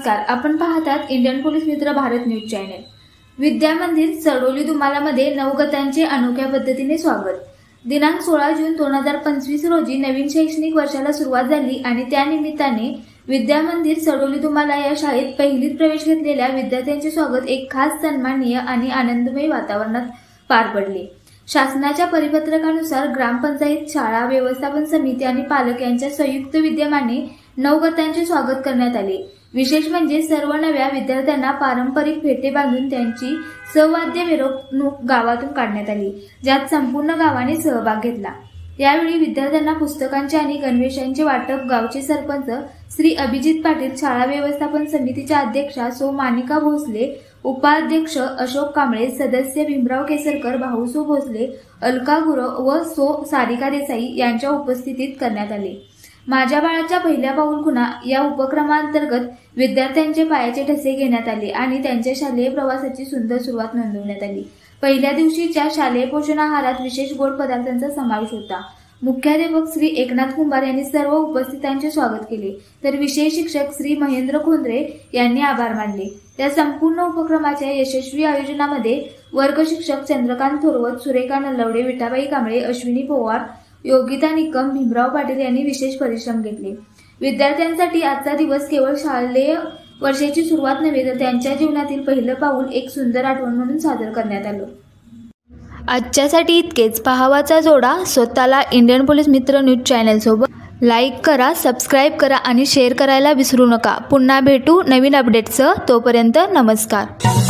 नमस्कार, आपण पाहतात इंडियन पोलीस मित्र भारत न्यूज चॅनल। विद्या मंदिर चढोली दुमालामध्ये नवगतांचे अनोख्या पद्धतीने स्वागत। दिनांक 16 जून 2025 रोजी नवीन शैक्षणिक वर्षाला सुरुवात झाली आणि त्यानिमित्ताने विद्या मंदिर चढोली दुमाला या शाळेत पहिलीत प्रवेश घेतलेल्या विद्यार्थ्यांचे स्वागत एक खास सन्माननीय आणि आनंदमय वातावरणात पार पडले। शासनाच्या परिपत्रकानुसार ग्रामपंचायत, शाळा व्यवस्थापन समिती आणि पालक यांच्या संयुक्त विद्यमाने नवगतांचे स्वागत करण्यात आले। विशेष म्हणजे सर्व नव्या विद्यार्थ्यांना पारंपरिक फेटे बांधून त्यांची सवाद्य मिरवणूक गावातून काढण्यात आली, ज्यात संपूर्ण गावाने सहभाग घेतला। यावेळी विद्यार्थ्यांना पुस्तकांचे आणि गणवेशांचे वाटप गावचे सरपंच श्री अभिजित पाटील, शाळा व्यवस्थापन समितीच्या अध्यक्षा सौ मानिका भोसले, उपाध्यक्ष अशोक कांबळे, सदस्य भीमराव केसरकर, भाऊसो भोसले, अलका गुरव व सौ सारिका देसाई यांच्या उपस्थितीत करण्यात आले। माझ्या बाळाच्या पहिल्या पाऊल खुणा या उपक्रमांतर्गत विद्यार्थ्यांचे पायाचे ठसे घेण्यात आले आणि त्यांच्या शालेय प्रवासाची सुंदर सुरुवात नोंदवण्यात आली। पहिल्या दिवशीच्या शालेय पोषण आहारात विशेष गोड पदार्थांचा समावेश होता। मुख्याध्यापक श्री एकनाथ कुंभार यांनी सर्व उपस्थितांचे स्वागत केले, तर विषय शिक्षक श्री महेंद्र खोंद्रे यांनी आभार मानले। या संपूर्ण उपक्रमाच्या यशस्वी आयोजनामध्ये वर्ग शिक्षक चंद्रकांत थोरवत, सुरेखा नलवडे, विठाबाई कांबळे, अश्विनी पवार, योगिता निकम, भीमराव पाटील यांनी विशेष परिश्रम घेतले। विद्यार्थ्यांसाठी आजचा दिवस केवळ शालेय वर्षाची सुरुवात नव्हे, तर त्यांच्या जीवनातील पहिलं पाऊल एक सुंदर आठवण म्हणून सादर करण्यात आलं। आजच्यासाठी इतकेच। पाहावाचा जोडा स्वतःला इंडियन पोलीस मित्र न्यूज चॅनल सोबत लाईक करा, सबस्क्राईब करा आणि शेअर करायला विसरू नका। पुन्हा भेटू नवीन अपडेट्ससह, तोपर्यंत नमस्कार।